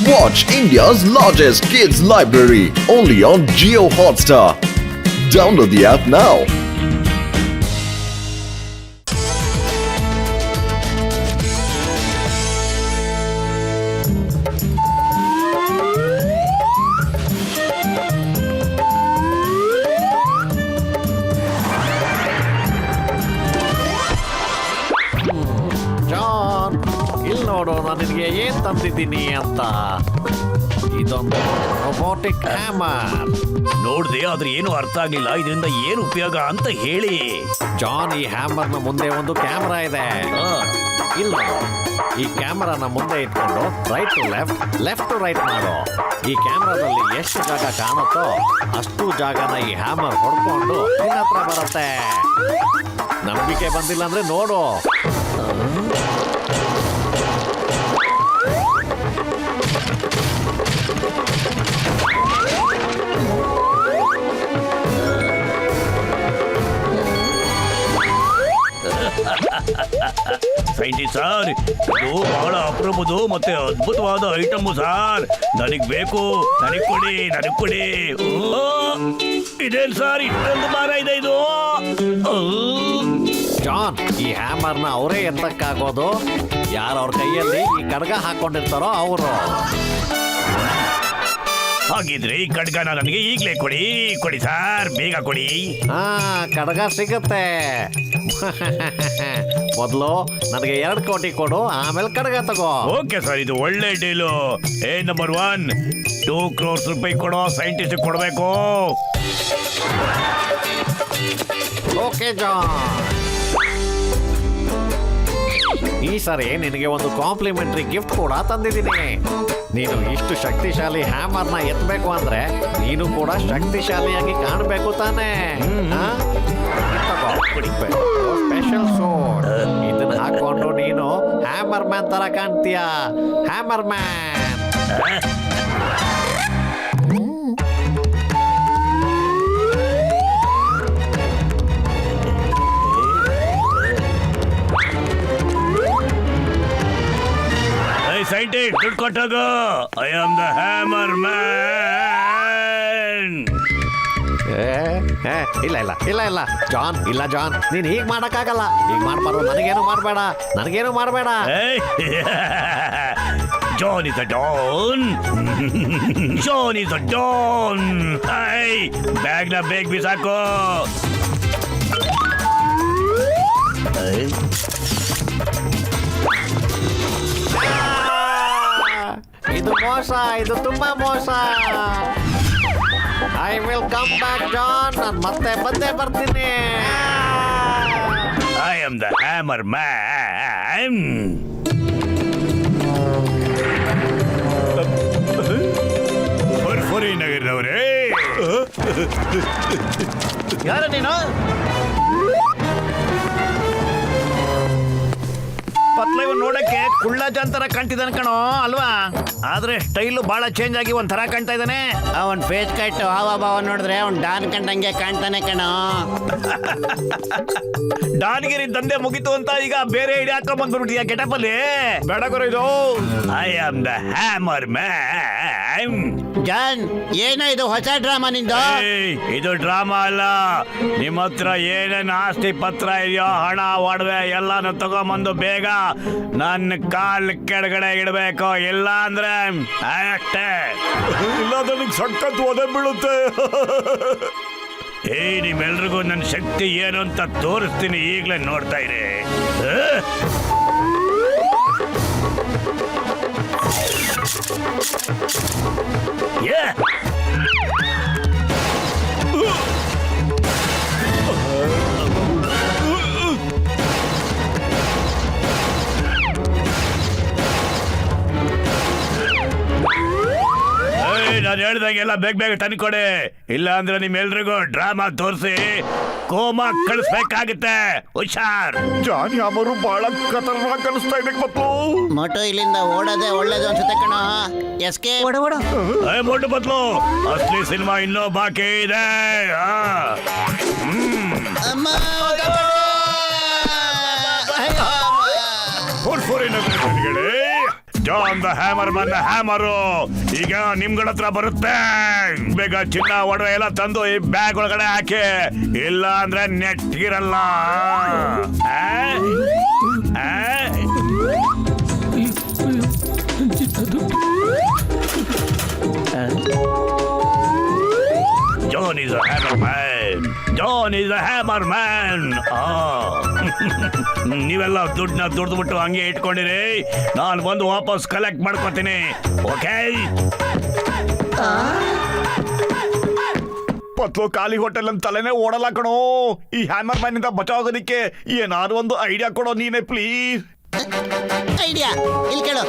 Watch India's largest kids library only on Jio Hotstar. Download the app now. John, ಇಲ್ಲಿ ನೋಡು, ನಾನು ನಿನಗೆ ಏನ್ ತಂದಿದ್ದೀನಿ ಅಂತ. ಇದೊಂದು ರೊಬೋಟಿಕ್ ಹ್ಯಾಮರ್. ನೋಡ್ದೆ ಆದ್ರೆ ಏನು ಅರ್ಥ ಆಗ್ಲಿಲ್ಲ. ಇದರಿಂದ ಏನು ಉಪಯೋಗ ಅಂತ ಹೇಳಿ. ಜಾನ್, ಈ ಹ್ಯಾಮರ್ನ ಮುಂದೆ ಒಂದು ಕ್ಯಾಮ್ರಾ ಇದೆ. ಇಲ್ಲ, ಈ ಕ್ಯಾಮ್ರಾನ ಮುಂದೆ ಇಟ್ಕೊಂಡು right to left, left to right ಮಾಡು. ಈ ಕ್ಯಾಮ್ರಾದಲ್ಲಿ ಎಷ್ಟು ಜಾಗ ಕಾಣುತ್ತೋ ಅಷ್ಟು ಜಾಗನ ಈ ಹ್ಯಾಮರ್ ಹೊಡ್ಕೊಂಡು ನಿನ್ನ ಹತ್ರ ಬರುತ್ತೆ. ನಂಬಿಕೆ ಬಂದಿಲ್ಲ ಅಂದ್ರೆ ನೋಡು. ಸೈಂಟಿಸ್ಟ್ ಸರ್, ಇದು ಬಹಳ ಅಪರೂಪದು ಮತ್ತೆ ಅದ್ಭುತವಾದ ಐಟಮ್ ಸರ್. ನನಗ್ ಬೇಕು, ನನಗ್ ಕೊಡಿ. ಇದೇನ್ ಸರ್, ಇಷ್ಟೊಂದು ಭಾರ ಇದೆ ಇದು? ಜಾನ್, ಈ ಹ್ಯಾಮರ್ನ ಅವರೇ ಎತ್ತಕ್ಕಾಗೋದು ಯಾರು ಅವ್ರ ಕೈಯಲ್ಲಿ ಈ ಕಡ್ಗ ಹಾಕೊಂಡಿರ್ತಾರೋ ಅವರು. ಹಾಗಿದ್ರೆ ಈ ಖಡ್ಗನ ನನಗೆ ಈಗಲೇ ಕೊಡಿ ಸರ್, ಬೇಗ ಕೊಡಿ. ಕಡ್ಗ ಸಿಗುತ್ತೆ. ಮೊದಲು ನನಗೆ 2 ಕೋಟಿ ಕೊಡು, ಆಮೇಲೆ ಕಡ್ಗ ತಗೋ. ಓಕೆ ಸರ್, ಇದು ಒಳ್ಳೆ ಡೀಲು. ನಂಬರ್ 1, 2 crores ರೂಪಾಯಿ ಕೊಡೋ, ಸೈಂಟಿಸ್ಟ್ ಕೊಡಬೇಕು. ಓಕೆ ಜಾನ್, ಈ ಸರಿ ನಿನಗೆ ಒಂದು ಕಾಂಪ್ಲಿಮೆಂಟರಿ ಗಿಫ್ಟ್ ಕೂಡ ತಂದಿದ್ದೀನಿ. ನೀನು ಇಷ್ಟು ಶಕ್ತಿಶಾಲಿ ಹ್ಯಾಮರ್ನ ಎತ್ತಬೇಕು ಅಂದ್ರೆ ನೀನು ಕೂಡ ಶಕ್ತಿಶಾಲಿಯಾಗಿ ಕಾಣಬೇಕು ತಾನೇ. ಸ್ಪೆಷಲ್ ಸೋಡ್, ಇದನ್ನ ಹಾಕೊಂಡು ನೀನು ಹ್ಯಾಮರ್ ಮ್ಯಾನ್ ತರ ಕಾಣ್ತೀಯ. Hammer man. ಸೈಂಟಿಸ್ಟ್, ದುಡ್ಡು ಕೊಟ್ಟಾಗ I am the hammer man. ಇಲ್ಲ ಜಾನ್, ಇಲ್ಲ ಜಾನ್, ನೀನ್ ಹೀಗ್ ಮಾಡಕ್ಕಾಗಲ್ಲ. ಹೀಗ್ ಮಾಡ್ಬಾರ್ದು. ನನಗೇನು ಮಾಡಬೇಡ. John is a don. John is a don. ಬ್ಯಾಗ್ನ ಬೇಗ ಬಿಸಾಕೋ. ಇದು ಮೋಸ, ಇದು ತುಂಬಾ ಮೋಸ. I will come back John, ನಾನು ಮತ್ತೆ ಬಂದೇ ಬರ್ತೀನಿ. I am the hammer man. ಫರ್ಫರಿ ನಗರದವರೇ, ಯಾರು ನೀನು? ಪತ್ಲೈವ್ ನೋಡಕ್ಕೆ ಕುಳ್ಳ ಜಂತರ ಕಾಣ್ತಿದ್ದಾನೆ ಕಣೋ, ಅಲ್ವಾ? ಆದ್ರೆ ಸ್ಟೈಲು ಬಹಳ ಚೇಂಜ್ ಆಗಿ ಒಂಥರ ಕಾಣ್ತಾ ಇದ್ದಾನೆ. ಅವನ್ ಫೇಸ್ ಕಟ್ಟು ಹಾವ ಭಾವ ನೋಡಿದ್ರೆ ಅವ್ನ್ ಡಾನ್ ಕಂಡಂಗೆ ಕಾಣ್ತಾನೆ ಕಣೋ. ಡಾನ್ಗಿರಿ ದಂಧೆ ಮುಗಿತು ಅಂತ ಈಗ ಬೇರೆ ಐಡಿಯಾ ಹಾಕೊಂಡ್ ಬಂದ್ಬಿಟ್ಟಿದ್ಯಾ ಗೆಟಪ್ ಅಲ್ಲಿ? ಬೇಡ ಗುರು ಇದು. I am the hammer man. John, ಏನೋ ಇದು ಹೊಸ ಡ್ರಾಮಾ ನಿಂದು? ಇದು ಡ್ರಾಮಾ ಅಲ್ಲ. ನಿಮ್ಮ ಹತ್ರ ಏನೇನು ಆಸ್ತಿ ಪತ್ರ ಇದೆಯೋ, ಹಣ ಒಡವೆ ಎಲ್ಲಾನು ತಗೊಂಬಂದು ಬೇಗ ನನ್ನ ಕಾಲ್ ಕೆಳಗಡೆ ಇಡಬೇಕು. ಇಲ್ಲ ಅಂದ್ರೆ ಅಷ್ಟೇ. ಇಲ್ಲ ನನಗೆ ಸಖತ್ ಒದೆ ಬೀಳುತ್ತೆ. ನಿಮ್ಮೆಲ್ರಿಗೂ ನನ್ನ ಶಕ್ತಿ ಏನು ಅಂತ ತೋರಿಸ್ತೀನಿ, ಈಗಲೇ ನೋಡ್ತಾ ಇರಿ. ನಾನು ಹೇಳ್ದಂಗೆಲ್ಲ ಬೇಗ ತಂದ್ಕೊಡಿ. ಇಲ್ಲ ಅಂದ್ರೆ ನಿಮ್ಮೆಲ್ರಿಗೂ ಡ್ರಾಮಾ ತೋರಿಸಿ ಕೋಮಾ ಕಳಿಸ್ಬೇಕಾಗುತ್ತೆ. ಹುಷಾರ್. ಜಾನ್ ಯಾಮರು ಬಹಳ ಖತರ್ನಾಕ್ ಅನಿಸ್ತಾ ಇದೆ ಪತ್ತು. ಮೊಟು ಇಲ್ಲಿಂದ ಓಡೋದೇ ಒಳ್ಳೇದು ಅನ್ಸುತ್ತೆ ಕಣೋ. ಎಸ್ಕೆ ಮೊಟ್ಟು ಬತ್ಲು, ಅಸಲಿ ಸಿನಿಮಾ ಇನ್ನೂ ಬಾಕಿ ಇದೆ. John the hammer man hammer ಈಗ ನಿಮ್ಗಳ ಹತ್ರ ಬರುತ್ತೆ. ಬೇಗ ಚಿನ್ನ ಒಡವೆ ಎಲ್ಲ ತಂದು ಈ ಬ್ಯಾಗ್ ಒಳಗಡೆ ಹಾಕಿ, ಇಲ್ಲ ಅಂದ್ರೆ ನೆಟ್ಟಿರಲ್ಲ. John is a hammer man. John is a hammer man. ನೀವೆಲ್ಲ ದುಡ್ಡನ್ನ ದುಡ್ದುಬಿಟ್ಟು ಹಂಗೆ ಇಟ್ಕೊಂಡಿರಿ, ನಾನು ಬಂದು ವಾಪಸ್ ಕಲೆಕ್ಟ್ ಮಾಡ್ಕೊತೀನಿ. ಓಕೆ? ಪತ್ಲು ಖಾಲಿ ಹೋಟೆಲ್ ಅಂತ ತಲೆನೇ ಓಡಲ್ಲ ಕಣೋ. ಈ ಹ್ಯಾಮರ್ ಮ್ಯಾನ್ ಇಂದ ಬಚಾವಾಗೋದಿಕ್ಕೆ ಏನಾದ್ರು ಒಂದು ಐಡಿಯಾ ಕೊಡೋ ನೀನೆ ಪ್ಲೀಸ್. ಐಡಿಯಾ ಇಲ್ಲಿ ಕೇಳು.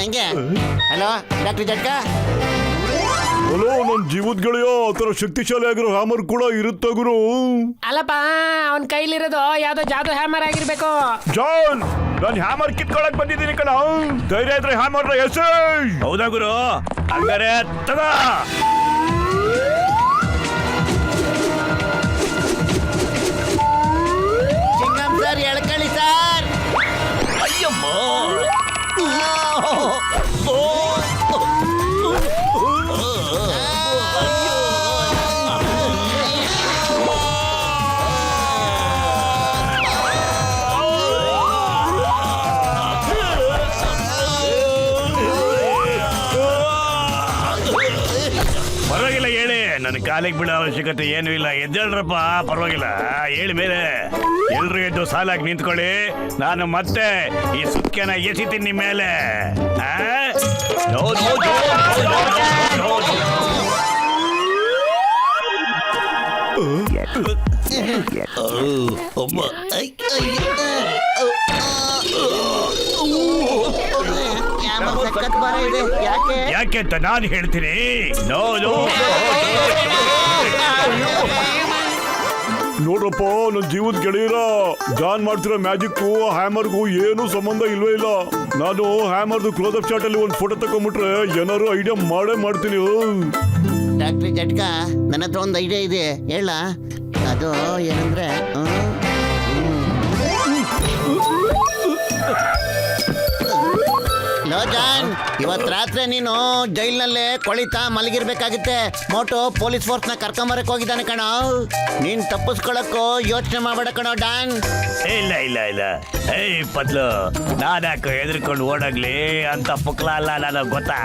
ಹಂಗೆ ಹಲೋ ಡಾಕ್ಟರ್ ಜಟ್ಕ. ಹಲೋ, ನನ್ ಜೀವದ ಗೆಳೆಯ, ಆ ಥರ ಶಕ್ತಿಶಾಲಿ ಆಗಿರೋ ಹ್ಯಾಮರ್ ಕೂಡ ಇರುತ್ತೆ ಗುರು. ಅಲ್ಲಪ್ಪ, ಅವನ್ ಕೈಲಿರೋದು ಯಾವ್ದೋ ಜಾದು ಹ್ಯಾಮರ್ ಆಗಿರ್ಬೇಕು. ಜಾನ್, ನಾನು ಹ್ಯಾಮರ್ ಕಿತ್ಕೊಳಕ್ ಬಂದಿದ್ದೀನಿ ಕಣ. ಧೈರ್ಯ ಇದ್ರೆ ಹ್ಯಾಮರ್ ಎಸೆ. ಹೌದಾ ಗುರು? ಹಂಗಾರೆ ತಗ. ಚಿಂಗಂ ಸರ್ ಎಳ್ಕಳಿ ಸರ್. ಅಯ್ಯಮ್ಮ. ಪರವಾಗಿಲ್ಲ ಹೇಳಿ, ನನ್ನ ಕಾಲಿಗೆ ಬಿಡೋ ಅವಶ್ಯಕತೆ ಏನೂ ಇಲ್ಲ. ಎದ್ದೇಳ್ರಪ್ಪ, ಪರವಾಗಿಲ್ಲ, ಹೇಳಿ ಮೇಲೆ. ಎಲ್ರು ಎದ್ದು ಸಾಲಾಗಿ ನಿಂತ್ಕೊಳ್ಳಿ, ನಾನು ಮತ್ತೆ ಈ ಸುಕ್ಕೆನ ಎಸಿತೀನಿ ನಿಮ್ಮ ಮೇಲೆ. ಸಖತ್ ಭಾರ ಇದೆ. ಯಾಕೆ? ಯಾಕೆ ಅಂತ ನಾನು ಹೇಳ್ತೀನಿ. ನೋಡ್ರಪ್ಪ, ನನ್ನ ಜೀವದ ಗೆಳೆಯರ, ಜಾನ್ ಮಾಡ್ತಿರೋ ಮ್ಯಾಜಿಕ್ಕು ಹ್ಯಾಮರ್ಗೂ ಏನು ಸಂಬಂಧ ಇಲ್ವೇ ಇಲ್ಲ. ನಾನು ಹ್ಯಾಮರ್ದು ಕ್ಲೋಸ್ ಶಾಟ್ ಅಲ್ಲಿ ಒಂದು ಫೋಟೋ ತಗೊಂಡ್ಬಿಟ್ರೆ ಏನಾರು ಐಡಿಯಾ ಮಾಡೇ ಮಾಡ್ತೀನಿ. ಡಾಕ್ಟ್ರಿ ಜಟ್ಕ, ನನ್ನ ಹತ್ರ ಒಂದು ಐಡಿಯಾ ಇದೆ, ಹೇಳ. ಅದು ಏನಂದ್ರೆ ಲೋ ಜಾನ್, ಇವತ್ ರಾತ್ರಿ ನೀನು ಜೈಲ್ನಲ್ಲೇ ಕೊಳಿತಾ ಮಲಗಿರ್ಬೇಕಾಗುತ್ತೆ. ಮೋಟೋ ಪೊಲೀಸ್ ಫೋರ್ಸ್ ನ ಕರ್ಕೊಂಬರಕ್ ಹೋಗಿದ್ದಾನೆ ಕಣೋ. ನೀನ್ ತಪ್ಪಿಸ್ಕೊಳಕ್ಕೂ ಯೋಚನೆ ಮಾಡಬೇಡ ಕಣೋ ಡಾನ್. ಇಲ್ಲ ಇಲ್ಲ ಇಲ್ಲ, ಏಯ್ ಪತ್ಲು, ನಾನ್ಯಾಕೆ ಹೆದರ್ಕೊಂಡು ಓಡಾಗ್ಲಿ ಅಂತ ಪುಕ್ಲ ಅಲ್ಲ ನಾನು, ಗೊತ್ತಾ?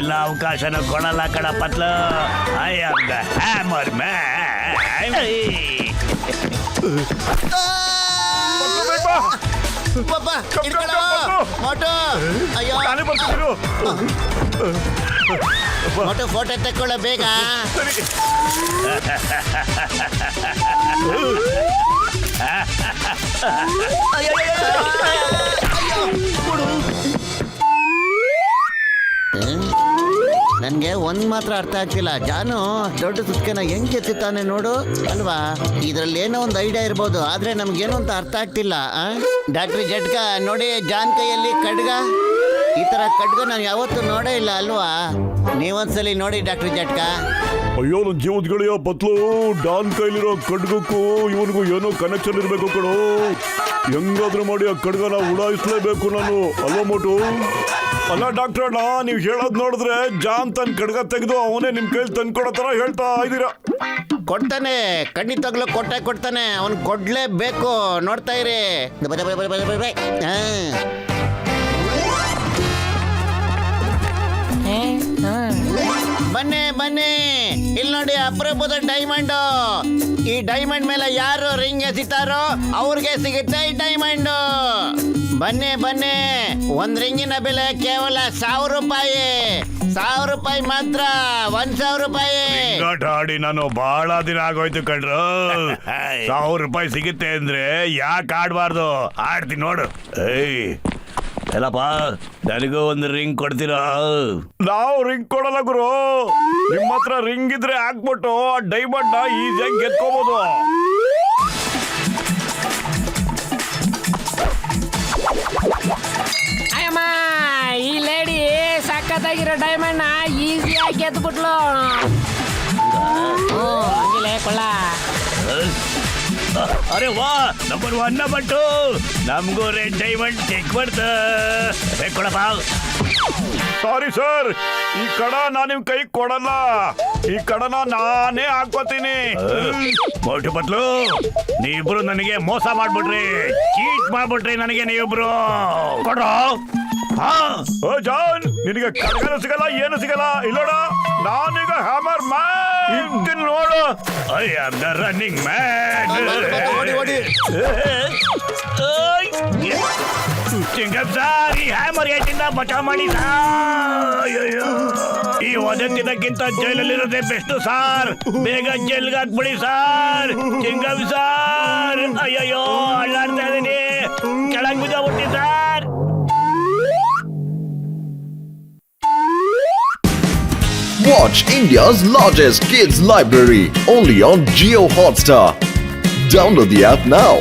ಎಲ್ಲ ಅವಕಾಶನೂ ಕೊಡಲ್ಲ ಕಣ ಪತ್ಲು. I am the hammer man. ಪಾಪ ಹಿಡ್ಕೊಳೋ, ಮೋಟೋ. ಅಯ್ಯೋ ಮೋಟೋ, ಫೋಟೋ ತಕ್ಕೊಳ್ಳೋ ಬೇಗ. ನನ್ಗೆ ಒಂದ್ ಮಾತ್ರ ಅರ್ಥ ಆಗ್ತಿಲ್ಲ, ಜಾನು ದೊಡ್ಡ ಸುತ್ಕೆನ ಹೆಂಗ್ ಎತ್ತಿತ್ತಾನೆ ನೋಡು, ಅಲ್ವಾ? ಇದ್ರಲ್ಲಿ ಏನೋ ಒಂದು ಐಡಿಯಾ ಇರ್ಬೋದು, ಆದ್ರೆ ನಮ್ಗೇನು ಅಂತ ಅರ್ಥ ಆಗ್ತಿಲ್ಲ. ಡಾಕ್ಟ್ರಿ ಜಟ್ಕ ನೋಡಿ, ಜಾನ್ ಕೈಯಲ್ಲಿ ಖಡ್ಗ. ಈ ತರ ಖಡ್ಗ ನಾನು ಯಾವತ್ತೂ ನೋಡೇ ಇಲ್ಲ, ಅಲ್ವಾ? ನೀವೊಂದ್ಸಲಿ ನೋಡಿ ಡಾಕ್ಟ್ರಿ ಜಟ್ಕ. ಅಯ್ಯೋ, ನನ್ನ ಜೀವದ ಗೆಳೆಯ ಪತ್ಲು, ಡಾನ್ ಕೈಲಿರೋ ಖಡ್ಗಕ್ಕೂ ಇವನಿಗೂ ಏನೋ ಕನೆಕ್ಷನ್ ಇರ್ಬೇಕು ಕಣೋ. ಹೆಂಗಾದ್ರೂ ಮಾಡಿ ಆ ಖಡ್ಗನ ಉಡಾಯಿಸ್ಲೇಬೇಕು ನಾನು, ಅಲ್ವಾ ಮೋಟು? ಅಲ್ಲ ಡಾಕ್ಟರ್ ಅಣ್ಣ, ನೀವು ಹೇಳೋದ್ ನೋಡಿದ್ರೆ ಜಾನ್ ತನ್ನ ಖಡ್ಗ ತೆಗೆದು ಅವನೇ ನಿಮ್ ಕೈಲಿ ತಂದ್ಕೊಡೋ ತರ ಹೇಳ್ತಾ ಇದ್ದೀರಾ. ಕೊಡ್ತಾನೆ, ಖಂಡಿತವಾಗ್ಲೂ ಕೊಡ್ತಾನೆ. ಅವ್ನು ಕೊಡ್ಲೇಬೇಕು, ನೋಡ್ತಾ ಇರಿ. ಬನ್ನಿ, ಇಲ್ಲಿ ನೋಡಿ, ಅಪರೂಪದ ಡೈಮಂಡ್. ಈ ಡೈಮಂಡ್ ಮೇಲೆ ಯಾರು ರಿಂಗ್ ಎಸಿತಾರೋ ಅವ್ರಿಗೆ ಸಿಗುತ್ತೆ ಈ ಡೈಮಂಡ್. ಬನ್ನಿ, ಒಂದ್ ರಿಂಗಿನ ಬೆಲೆ ಕೇವಲ 1000 ರೂಪಾಯಿ. 1000 ರೂಪಾಯಿ ಮಾತ್ರ, 1000 ರೂಪಾಯಿ. ಆಡಿ ನಾನು ಬಹಳ ದಿನ ಆಗೋಯ್ತು ಕಣ್ರು. 1000 ರೂಪಾಯಿ ಸಿಗುತ್ತೆ ಅಂದ್ರೆ ಯಾಕೆ ಆಡ್ಬಾರ್ದು? ಆಡ್ತೀನಿ ನೋಡು. ಏಯ್ ಎಲ್ಲಪ್ಪ, ನನಗೂ ಒಂದು ರಿಂಗ್ ಕೊಡ್ತೀರಾ? ನಾವು ರಿಂಗ್ ಕೊಡಲ್ಲ ಗುರು, ನಿಮ್ಮ ಹತ್ರ ರಿಂಗ್ ಇದ್ರೆ ಹಾಕ್ಬಿಟ್ಟು ಆ ಡೈಮಂಡ್ ನ ಈಸಿಯಾಗಿ ಗೆದ್ಕೋಬಹುದು. ಅಯ್ಯಮ್ಮ, ಈ ಲೇಡಿ ಸಖತ್ತಾಗಿರೋ ಡೈಮಂಡ್ ನ ಈಸಿಯಾಗಿ ಗೆದ್ಬಿಟ್ಲು. ಹಂಗಿಲ್ಲ ಕೊಳ್ಳ. ಅರೆ ವಾ ನಂಬರ್ 1 ನಂಬರ್ 2 ನಮಗೂ ರೆಡ್ ಡೈಮಂಡ್ ಸಿಕ್ಬಿಡ್ತ ಕೊಡಪ್ಪ. ಸಾರಿ ಸರ್, ಈ ಕಡ ನಾನು ನಿಮ್ ಕೈ ಕೊಡಲ್ಲ. ಈ ಕಡನ ನಾನೇ ಹಾಕೋತೀನಿ. ಮೋಟು ಬದ್ಲು ನೀವಿಬ್ರು ನನಗೆ ಮೋಸ ಮಾಡ್ಬಿಟ್ರಿ, ಚೀಟ್ ಮಾಡ್ಬಿಟ್ರಿ ನನಗೆ ನೀವಿಬ್ರು. ಕೊಡ್ರೋ. ಜಾನ್, ನಿನಗೆ ಕಡಗನ ಸಿಗಲ್ಲ, ಏನು ಸಿಗಲ್ಲ. ಇಲ್ಲೋಡ, ನಾನೀಗ ಹ್ಯಾಮರ್ ಮ್ಯಾನ್ ನೋಡು. I am the running man. Sir, ಈ ಹ್ಯಾಮರ್ ಏಟಿಂದ ಬಚಾವ್ ಮಾಡಿ ಸರ್. ಈ ವದಂತಿದಕ್ಕಿಂತ ಜೈಲಲ್ಲಿರೋದೇ ಬೆಸ್ಟ್ ಸಾರ್. ಬೇಗ ಜೈಲ್ಗೆ ಹಾಕ್ಬಿಡಿ ಸಾರ್. ಚಿಂಗಮ್ ಸಾರ್, ಅಯ್ಯಯ್ಯೋ ಅಳ್ಳಾಡ್ತಾ ಇದೀನಿ, ಕೆಳಗ್ ಬಿದ್ದೋಗ್ಬಿಟ್ಟಿ sir. Watch India's largest kids library only on Geo Hotstar. Download the app now.